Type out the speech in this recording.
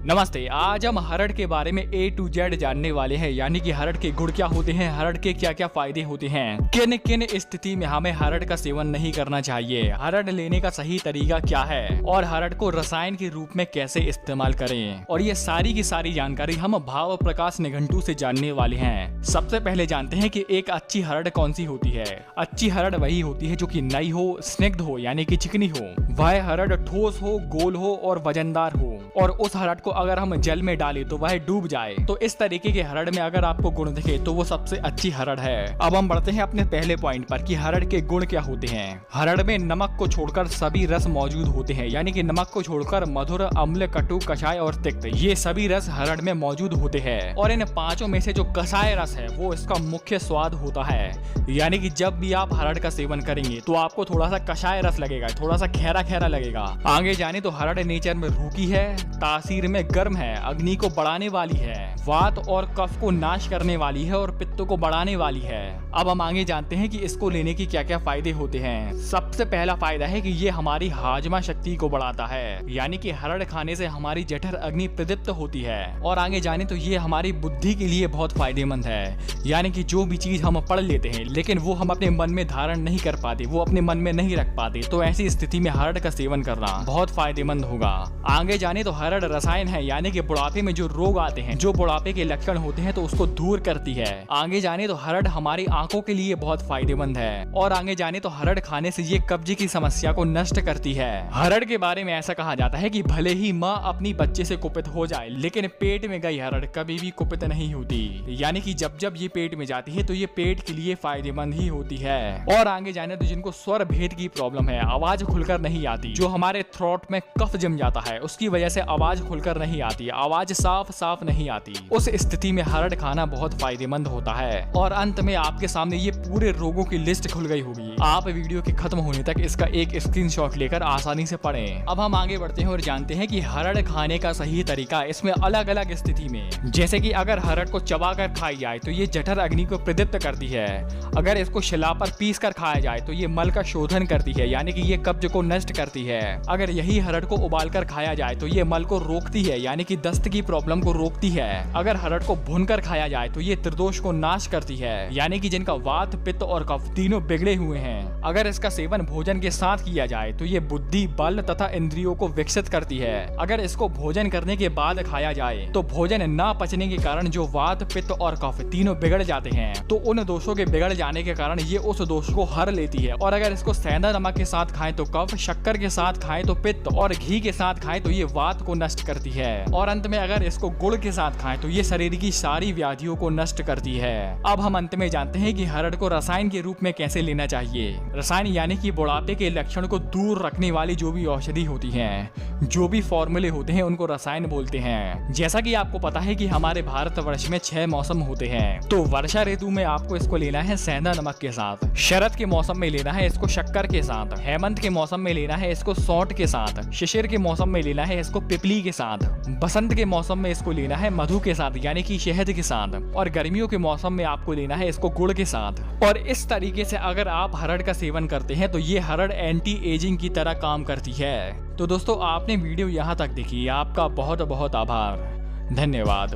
नमस्ते। आज हम हरड़ के बारे में A to Z जानने वाले हैं, यानी कि हरड़ के गुण क्या होते हैं, हरड़ के क्या क्या फायदे होते हैं, किन किन स्थिति में हमें हरड़ का सेवन नहीं करना चाहिए, हरड़ लेने का सही तरीका क्या है और हरड़ को रसायन के रूप में कैसे इस्तेमाल करें। और ये सारी की सारी जानकारी हम भाव प्रकाश निघंटू से जानने वाले हैं। सबसे पहले जानते हैं कि एक अच्छी हरड़ कौन सी होती है। अच्छी हरड़ वही होती है जो कि नई हो, स्निग्ध हो यानी कि चिकनी हो, वह हरड़ ठोस हो, गोल हो और वजनदार हो, और उस हरड़ को अगर हम जल में डालें तो वह डूब जाए। तो इस तरीके के हरड़ में अगर आपको गुण दिखे तो वो सबसे अच्छी हरड़ है। अब हम बढ़ते हैं अपने पहले पॉइंट पर कि हरड़ के गुण क्या होते हैं। हरड़ में नमक को छोड़कर सभी रस मौजूद होते हैं, यानी कि नमक को छोड़कर मधुर, अम्ल, कटु, कषाय और तिक्त, ये सभी रस हरड़ में मौजूद होते हैं। और इन पांचों में से जो कषाय रस है वो इसका मुख्य स्वाद होता है, यानी कि जब भी आप हरड़ का सेवन करेंगे तो आपको थोड़ा सा कषाय रस लगेगा, थोड़ा सा खैरा खैरा लगेगा। आगे जाने तो हरड़ नेचर में रूखी है, तासीर में गर्म है, अग्नि को बढ़ाने वाली है, वात और कफ को नाश करने वाली है और पित्त को बढ़ाने वाली है। अब हम आगे जानते हैं कि इसको लेने की क्या क्या फायदे होते हैं। सबसे पहला फायदा है कि ये हमारी हाजमा शक्ति को बढ़ाता है, यानी कि हरड़ खाने से हमारी जठर अग्नि प्रदीप्त होती है। और आगे जाने तो ये हमारी बुद्धि के लिए बहुत फायदेमंद है, यानी कि जो भी चीज हम पढ़ लेते हैं लेकिन वो हम अपने मन में धारण नहीं कर पाते, वो अपने मन में नहीं रख पाते, तो ऐसी स्थिति में हरड़ का सेवन करना बहुत फायदेमंद होगा। आगे जाने तो हरड़ रसायन है, यानी कि बुढ़ापे में जो रोग आते हैं, जो बुढ़ापे के लक्षण होते हैं तो उसको दूर करती है। आगे जाने तो हरड़ हमारी आंखों के लिए बहुत फायदेमंद है। और आगे जाने तो हरड़ खाने से ये कब्ज की समस्या को नष्ट करती है। हरड़ के बारे में ऐसा कहा जाता है कि भले ही माँ अपनी बच्चे से कुपित हो जाए लेकिन पेट में गई हरड़ कभी भी कुपित नहीं होती, यानी कि जब जब ये पेट में जाती है तो ये पेट के लिए फायदेमंद ही होती है। और आगे जाने तो जिनको स्वर भेद की प्रॉब्लम है, आवाज खुलकर नहीं आती, जो हमारे थ्रोट में कफ जम जाता है उसकी वजह से आवाज खुलकर नहीं आती, आवाज साफ साफ नहीं आती, उस स्थिति में हरड़ खाना बहुत फायदेमंद होता है। और अंत में आपके सामने ये पूरे रोगों की लिस्ट खुल गई होगी। आप वीडियो के खत्म होने तक इसका एक स्क्रीनशॉट लेकर आसानी से पढ़ें। अब हम आगे बढ़ते हैं और जानते हैं कि हरड़ खाने का सही तरीका। इसमें अलग अलग स्थिति में, जैसे कि अगर हरड़ को चबाकर खाई जाए तो ये जठर अग्नि को प्रदीप्त करती है। अगर इसको शिला पर पीस कर खाया जाए तो ये मल का शोधन करती है, यानी कि ये कब्ज को नष्ट करती है। अगर यही हरड़ को उबाल कर खाया जाए तो ये मल को रोकती है, यानी कि दस्त की प्रॉब्लम को रोकती है। अगर हरड़ को भूनकर खाया जाए तो ये त्रिदोष को नाश करती है, यानी कि जिनका वात, पित्त और कफ तीनों बिगड़े हुए हैं। अगर इसका सेवन भोजन के साथ किया जाए तो ये बुद्धि, बल तथा इंद्रियों को विकसित करती है। अगर इसको भोजन करने के बाद खाया जाए तो भोजन ना पचने के कारण जो वात, पित्त और कफ तीनों बिगड़ जाते हैं, तो उन दोषों के बिगड़ जाने के कारण ये उस दोष को हर लेती है। और अगर इसको सेंधा नमक के साथ खाएं तो कफ, शक्कर के साथ खाएं तो पित्त और घी के साथ खाएं तो ये वात को नष्ट करती है। और अंत में अगर इसको गुड़ के साथ खाएं तो ये शरीर की सारी व्याधियों को नष्ट करती है। अब हम अंत में जानते हैं कि हरड़ को रसायन के रूप में कैसे लेना चाहिए। रसायन यानी कि बुढ़ापे के लक्षण को दूर रखने वाली जो भी औषधि होती है, जो भी फॉर्मूले होते हैं उनको रसायन बोलते हैं। जैसा कि आपको पता है कि हमारे भारतवर्ष में 6 मौसम होते हैं, तो वर्षा ऋतु में आपको इसको लेना है सेंधा नमक के साथ, शरद के मौसम में लेना है इसको शक्कर के साथ, हेमंत के मौसम में लेना है इसको सौंठ के साथ, शिशिर के मौसम में लेना है इसको पिपली के साथ, बसंत के मौसम में इसको लेना है मधु के साथ यानी कि शहद के साथ, और गर्मियों के मौसम में आपको लेना है इसको गुड़ के साथ। और इस तरीके से अगर आप हरड़ का सेवन करते हैं तो ये हरड़ एंटी एजिंग की तरह काम करती है। तो दोस्तों, आपने वीडियो यहाँ तक देखी, आपका बहुत बहुत आभार, धन्यवाद।